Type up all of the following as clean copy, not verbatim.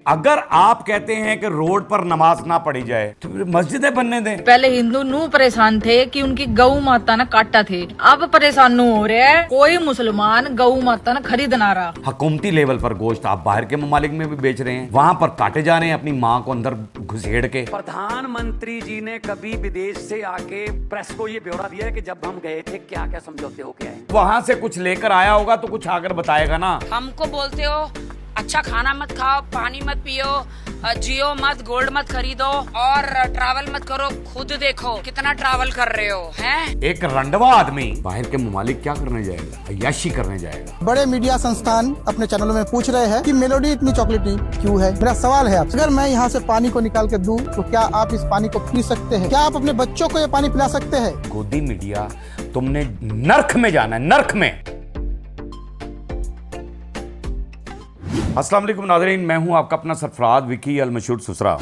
अगर आप कहते हैं कि रोड पर नमाज ना पढ़ी जाए तो फिर मस्जिदें बनने दें। पहले हिंदू नू परेशान थे कि उनकी गऊ माता ना काटा थे, अब परेशान नू हो रहे हैं कोई मुसलमान गऊ माता ना खरीद ना रहा। हुकूमती लेवल पर गोश्त आप बाहर के ममालिक में भी बेच रहे हैं, वहां पर काटे जा रहे हैं अपनी माँ को अंदर घुसेड़ के। प्रधानमंत्री जी ने कभी विदेश से आके प्रेस को ये ब्यौरा दिया है कि जब हम गए थे क्या क्या समझौते होके आए। वहां से कुछ लेकर आया होगा तो कुछ आकर बताएगा ना। हमको बोलते हो अच्छा खाना मत खाओ, पानी मत पियो, जियो मत, गोल्ड मत खरीदो और ट्रैवल मत करो। खुद देखो कितना ट्रैवल कर रहे हो हैं। एक रंडवा आदमी बाहर के ममालिक क्या करने जाएगा? अय्याशी करने जाएगा। बड़े मीडिया संस्थान अपने चैनलों में पूछ रहे हैं कि मेलोडी इतनी चॉकलेटी क्यों है। मेरा सवाल है आपसे, अगर मैं यहाँ से पानी को निकाल के दूं तो क्या आप इस पानी को पी सकते हैं? क्या आप अपने बच्चों को ये पानी पिला सकते हैं? गोदी मीडिया, तुमने नर्क में जाना है, नर्क में। अस्सलाम वालेकुम नाज़रीन, मैं हूं आपका अपना सरफराज विकी अल मशहूर सुसरा।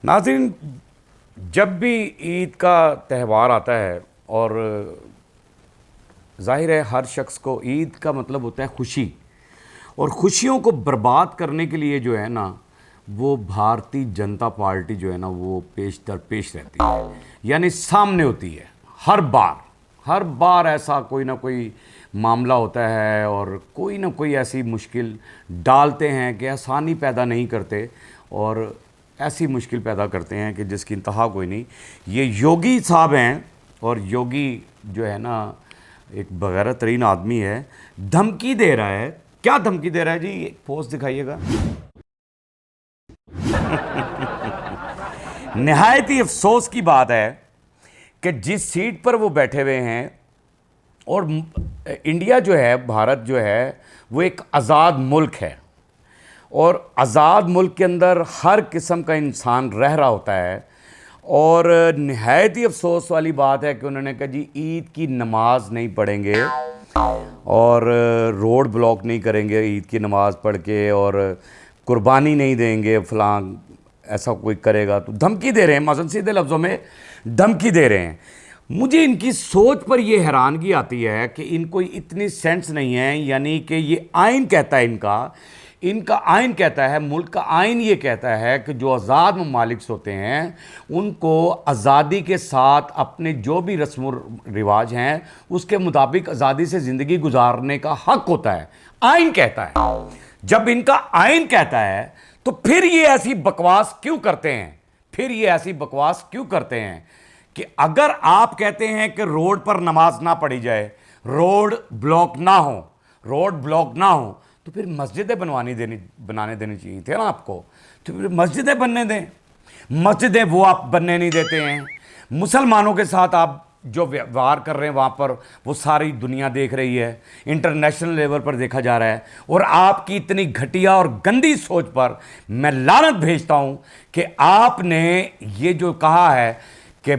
नाज़रीन, जब भी ईद का त्यौहार आता है और जाहिर है हर शख्स को ईद का मतलब होता है खुशी, और खुशियों को बर्बाद करने के लिए जो है ना वो भारतीय जनता पार्टी जो है ना वो पेश दर पेश रहती है, यानी सामने होती है। हर बार ऐसा कोई ना कोई मामला होता है और कोई ना कोई ऐसी मुश्किल डालते हैं कि आसानी पैदा नहीं करते और ऐसी मुश्किल पैदा करते हैं कि जिसकी इंतहा कोई नहीं। ये योगी साहब हैं और योगी जो है ना एक बगैरत तरीन आदमी है, धमकी दे रहा है। क्या धमकी दे रहा है जी? पोस्ट दिखाइएगा। निहायत ही अफसोस की बात है कि जिस सीट पर वो बैठे हुए हैं, और इंडिया जो है, भारत जो है वो एक आज़ाद मुल्क है और आज़ाद मुल्क के अंदर हर किस्म का इंसान रह रहा होता है। और निहायत ही अफसोस वाली बात है कि उन्होंने कहा जी ईद की नमाज नहीं पढ़ेंगे और रोड ब्लॉक नहीं करेंगे ईद की नमाज पढ़ के, और कुर्बानी नहीं देंगे, फलां ऐसा कोई करेगा तो धमकी दे रहे हैं, मज़न सीधे लफ्ज़ों में धमकी दे रहे हैं। मुझे इनकी सोच पर यह हैरानगी आती है कि इनको इतनी सेंस नहीं है, यानी कि ये आइन कहता है, इनका आइन कहता है, मुल्क का आइन ये कहता है कि जो आज़ाद ममालिक होते हैं उनको आज़ादी के साथ अपने जो भी रस्म रिवाज हैं उसके मुताबिक आज़ादी से ज़िंदगी गुजारने का हक होता है, आइन कहता है। जब इनका आइन कहता है तो फिर ये ऐसी बकवास क्यों करते हैं? कि अगर आप कहते हैं कि रोड पर नमाज ना पढ़ी जाए, रोड ब्लॉक ना हो तो फिर मस्जिदें बनाने देनी चाहिए थे ना आपको। तो फिर मस्जिदें बनने दें। मस्जिदें वो आप बनने नहीं देते हैं। मुसलमानों के साथ आप जो व्यवहार कर रहे हैं वहाँ पर वो सारी दुनिया देख रही है, इंटरनेशनल लेवल पर देखा जा रहा है। और आपकी इतनी घटिया और गंदी सोच पर मैं लानत भेजता हूँ कि आपने ये जो कहा है कि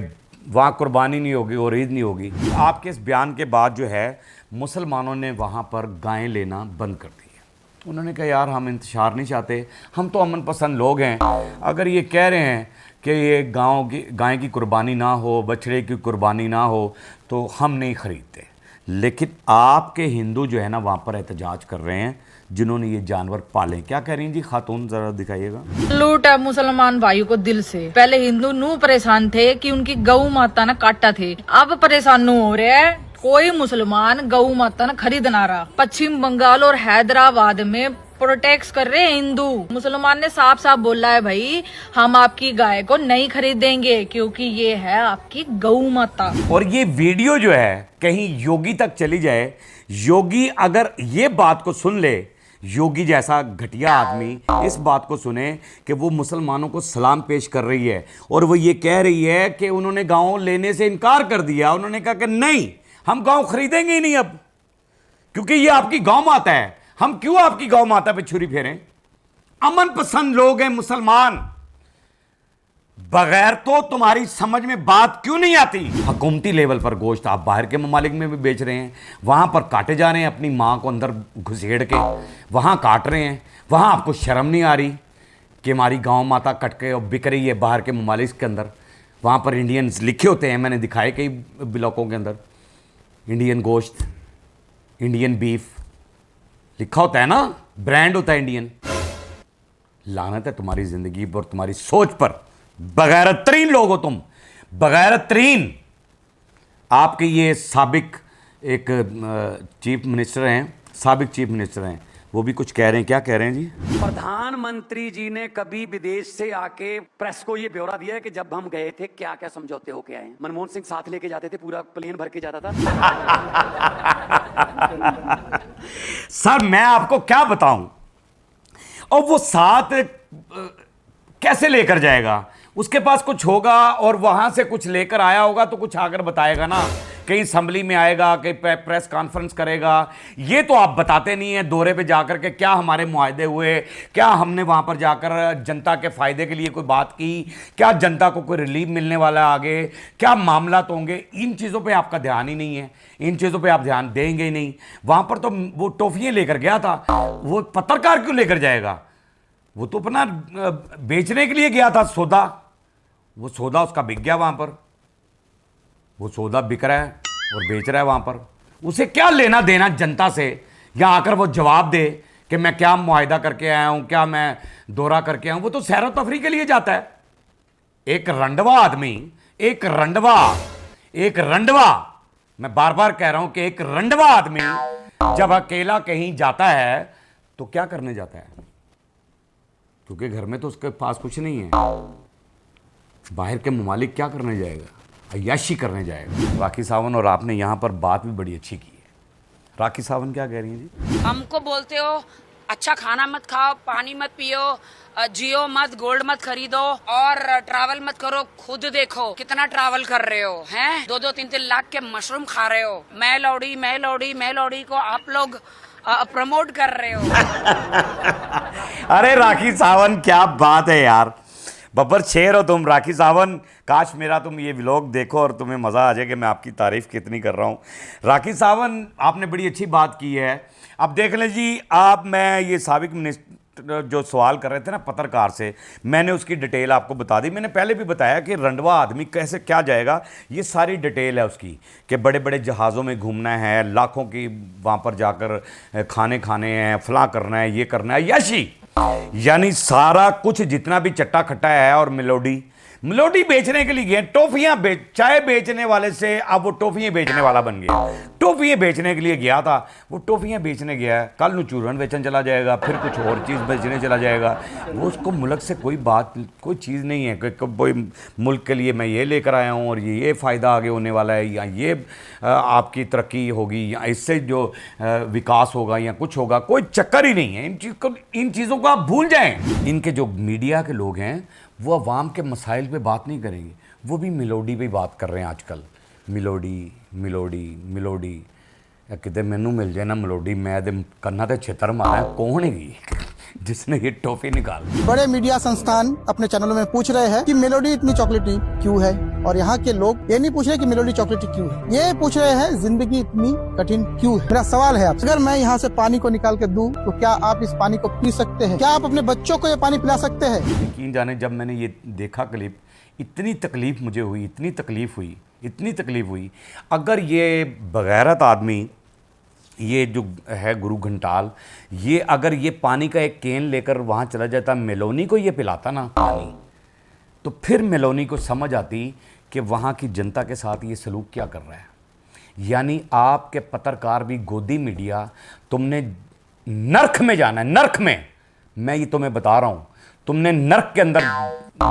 वहाँ कुर्बानी नहीं होगी और ईद नहीं होगी। आपके इस बयान के बाद जो है मुसलमानों ने वहाँ पर गायें लेना बंद कर दी है। उन्होंने कहा यार हम इंतशार नहीं चाहते, हम तो अमन पसंद लोग हैं। अगर ये कह रहे हैं कि ये गाय की कुर्बानी ना हो, बछड़े की कुर्बानी ना हो तो हम नहीं ख़रीदते। लेकिन आपके हिंदू जो है ना वहाँ पर एहतजाज कर रहे हैं जिन्होंने ये जानवर पाले। क्या कह रही हैं जी खातून, जरा दिखाइएगा। लूट है मुसलमान भाइयों को दिल से। पहले हिंदू नू परेशान थे कि उनकी गऊ माता ना काटा थे, अब परेशान नू हो रहे हैं कोई मुसलमान गऊ माता ना खरीद ना रहा। पश्चिम बंगाल और हैदराबाद में प्रोटेक्ट कर रहे हैं हिंदू। मुसलमान ने साफ साफ बोला है भाई हम आपकी गाय को नहीं खरीदेंगे क्योंकि ये है आपकी गऊ माता। और ये वीडियो जो है कहीं योगी तक चली जाए, योगी अगर ये बात को सुन ले, योगी जैसा घटिया आदमी इस बात को सुने कि वो मुसलमानों को सलाम पेश कर रही है और वो ये कह रही है कि उन्होंने गांव लेने से इनकार कर दिया। उन्होंने कहा कि नहीं, हम गांव खरीदेंगे ही नहीं अब, क्योंकि ये आपकी गौ माता है। हम क्यों आपकी गौ माता पे छुरी फेरें? अमन पसंद लोग हैं मुसलमान, बगैर तो तुम्हारी समझ में बात क्यों नहीं आती? हुकूमती लेवल पर गोश्त आप बाहर के ममालिक में भी बेच रहे हैं, वहां पर काटे जा रहे हैं अपनी माँ को अंदर घुसेड़ के, वहां काट रहे हैं। वहां आपको शर्म नहीं आ रही कि हमारी गांव माता कट के और बिक रही है बाहर के ममालिक के अंदर? वहां पर इंडियंस लिखे होते हैं, मैंने दिखाए कई ब्लॉकों के अंदर, इंडियन गोश्त, इंडियन बीफ लिखा होता है ना, ब्रांड होता है इंडियन। लानत है तुम्हारी ज़िंदगी पर, तुम्हारी सोच पर। बगैरतरीन लोग हो तुम, बगैरतरीन। आपके ये साबिक एक चीफ मिनिस्टर हैं, साबिक चीफ मिनिस्टर हैं, वो भी कुछ कह रहे हैं। क्या कह रहे हैं जी? प्रधानमंत्री जी ने कभी विदेश से आके प्रेस को ये ब्यौरा दिया है कि जब हम गए थे क्या क्या समझौते होके आए हैं। मनमोहन सिंह साथ लेके जाते थे, पूरा प्लेन भर के जाता था। सर मैं आपको क्या बताऊं, और वो साथ कैसे लेकर जाएगा? उसके पास कुछ होगा और वहां से कुछ लेकर आया होगा तो कुछ आकर बताएगा ना। कहीं असेंबली में आएगा, कहीं प्रेस कॉन्फ्रेंस करेगा। ये तो आप बताते नहीं है दौरे पे जाकर के क्या हमारे मुआहदे हुए, क्या हमने वहां पर जाकर जनता के फायदे के लिए कोई बात की, क्या जनता को कोई रिलीफ मिलने वाला है आगे, क्या मामला तो होंगे। इन चीज़ों पे आपका ध्यान ही नहीं है, इन चीज़ों पे आप ध्यान देंगे ही नहीं। वहां पर तो वो टॉफियाँ लेकर गया था, वो पत्रकार क्यों लेकर जाएगा? वो तो अपना बेचने के लिए गया था सौदा। वो सौदा उसका बिक गया वहां पर, वो सौदा बिक रहा है और बेच रहा है वहां पर। उसे क्या लेना देना जनता से? या आकर वो जवाब दे कि मैं क्या मुआहिदा करके आया हूं, क्या मैं दौरा करके आया हूं। वो तो सैर व तफरी के लिए जाता है। एक रंडवा आदमी, एक रंडवा, मैं बार बार कह रहा हूं कि एक रंडवा आदमी जब अकेला कहीं जाता है तो क्या करने जाता है? क्योंकि घर में तो उसके पास कुछ नहीं है। बाहर के ममालिक क्या करने जाएगा? अय्याशी करने जाएगा। राखी सावंत और आपने यहाँ पर बात भी बड़ी अच्छी की है। राखी सावंत क्या कह रही हैं जी? हमको बोलते हो अच्छा खाना मत खाओ, पानी मत पियो, जियो मत, गोल्ड मत खरीदो और ट्रैवल मत करो। खुद देखो कितना ट्रैवल कर रहे हो, हैं? 2-3 लाख के मशरूम खा रहे हो। मैं लौड़ी को आप लोग प्रमोट कर रहे हो। अरे राखी सावंत क्या बात है यार, बब्बर शेर हो तुम राखी सावंत। काश मेरा तुम ये व्लॉग देखो और तुम्हें मज़ा आ जाए कि मैं आपकी तारीफ़ कितनी कर रहा हूँ। राखी सावंत आपने बड़ी अच्छी बात की है। अब देख लें जी, मैं ये साबिक मिनिस्टर जो सवाल कर रहे थे ना पत्रकार से, मैंने उसकी डिटेल आपको बता दी। मैंने पहले भी बताया कि रंडवा आदमी कैसे क्या जाएगा, ये सारी डिटेल है उसकी कि बड़े बड़े जहाज़ों में घूमना है, लाखों की वहाँ पर जाकर खाने हैं, फलां करना है, ये करना है, यशी यानी सारा कुछ जितना भी चट्टा खट्टा है। और मिलोडी बेचने के लिए गए, टॉफियां चाय बेचने वाले से अब वो टॉफियां बेचने वाला बन गया। टॉफियां बेचने के लिए गया था, वो टॉफियां बेचने गया है, कल नु चूरन बेचने चला जाएगा, फिर कुछ और चीज़ बेचने चला जाएगा। वो उसको मुल्क से कोई चीज़ नहीं है कि कोई मुल्क के लिए मैं ये लेकर आया हूँ और ये फ़ायदा आगे होने वाला है, या ये आपकी तरक्की होगी, या इससे जो विकास होगा या कुछ होगा, कोई चक्कर ही नहीं है। इन चीज़ों को आप भूल जाएं। इनके जो मीडिया के लोग हैं वो अवाम के मसाइल पे बात नहीं करेंगे, वो भी मिलोडी पे बात कर रहे हैं आजकल। मिलोडी कितने मैनू मिल जाए ना मिलोडी, मैं करना तो छितर मारा। कौन है जिसने ये टॉफी निकाली? बड़े मीडिया संस्थान अपने चैनलों में पूछ रहे हैं कि मेलोडी इतनी चॉकलेटी क्यों है, और यहाँ के लोग ये नहीं पूछ रहे कि मेलोडी चॉकलेटी क्यों है, ये पूछ रहे हैं जिंदगी इतनी कठिन क्यों है। मेरा सवाल है आपसे, अगर मैं यहाँ से पानी को निकाल के दूं तो क्या आप इस पानी को पी सकते हैं? क्या आप अपने बच्चों को ये पानी पिला सकते हैं? यकीन जाने जब मैंने ये देखा क्लिप, इतनी तकलीफ मुझे हुई, इतनी तकलीफ हुई। अगर ये बगैरत आदमी, ये जो है गुरु घंटाल, ये अगर ये पानी का एक कैन लेकर वहाँ चला जाता, मेलोनी को ये पिलाता ना पानी, तो फिर मेलोनी को समझ आती कि वहाँ की जनता के साथ ये सलूक क्या कर रहा है। यानी आपके पत्रकार भी गोदी मीडिया, तुमने नर्क में जाना है, नर्क में, मैं ये तुम्हें बता रहा हूँ, तुमने नर्क के अंदर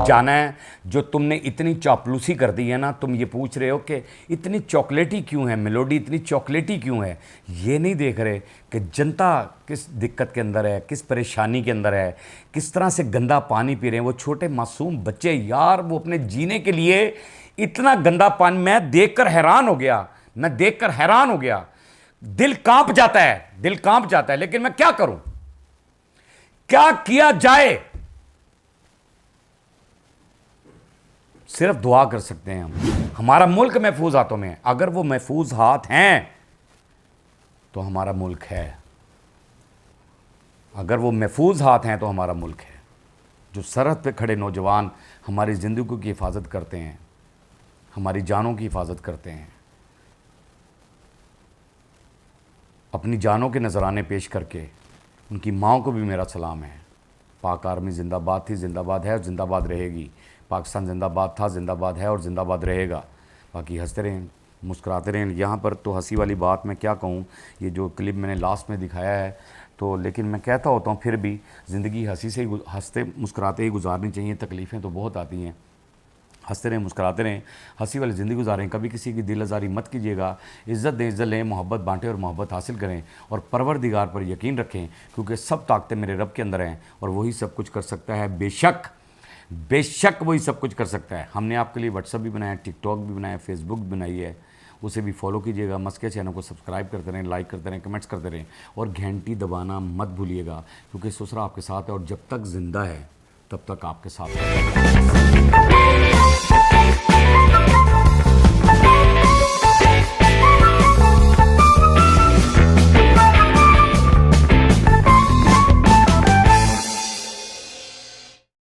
जाना है। जो तुमने इतनी चापलूसी कर दी है ना, तुम ये पूछ रहे हो कि इतनी चॉकलेटी क्यों है मिलोडी, इतनी चॉकलेटी क्यों है। ये नहीं देख रहे कि जनता किस दिक्कत के अंदर है, किस परेशानी के अंदर है, किस तरह से गंदा पानी पी रहे हैं वो छोटे मासूम बच्चे। यार वो अपने जीने के लिए इतना गंदा पानी, मैं देखकर हैरान हो गया, दिल कांप जाता है। लेकिन मैं क्या करूं, क्या किया जाए? सिर्फ दुआ कर सकते हैं हम। हमारा मुल्क महफूज हाथों में है। अगर वो महफूज हाथ हैं तो हमारा मुल्क है। अगर वो महफूज हाथ हैं तो हमारा मुल्क है। जो सरहद पे खड़े नौजवान हमारी ज़िंदगी की हिफाजत करते हैं, हमारी जानों की हिफाजत करते हैं, अपनी जानों के नजराने पेश करके, उनकी माँओं को भी मेरा सलाम है। पाक आर्मी जिंदाबाद थी, जिंदाबाद है और जिंदाबाद रहेगी। पाकिस्तान जिंदाबाद था, जिंदाबाद है और जिंदाबाद रहेगा। बाकी हंसते रहें, मुस्कुराते रहें। यहाँ पर तो हंसी वाली बात मैं क्या कहूँ, ये जो क्लिप मैंने लास्ट में दिखाया है तो, लेकिन मैं कहता होता हूँ फिर भी ज़िंदगी हंसी से ही, हंसते मुस्कुराते ही गुजारनी चाहिए। तकलीफ़ें तो बहुत आती हैं, हंसते रहें, मुस्कुराते रहें, हंसी वाली ज़िंदगी गुजारें। कभी किसी की दिल आज़ारी मत कीजिएगा। इज़्ज़त दें, इज़्ज़त लें, मोहब्बत बांटें और मोहब्बत हासिल करें और परवरदिगार पर यकीन रखें, क्योंकि सब ताकतें मेरे रब के अंदर हैं और वही सब कुछ कर सकता है। बेशक बेशक वही सब कुछ कर सकता है। हमने आपके लिए व्हाट्सअप भी बनाया, टिकटॉक भी बनाया, फेसबुक भी बनाई है, उसे भी फॉलो कीजिएगा। मस्के चैनल को सब्सक्राइब करते रहें, लाइक करते रहें, कमेंट्स करते रहें और घंटी दबाना मत भूलिएगा, क्योंकि ससुरा आपके साथ है और जब तक ज़िंदा है तब तक आपके साथ है।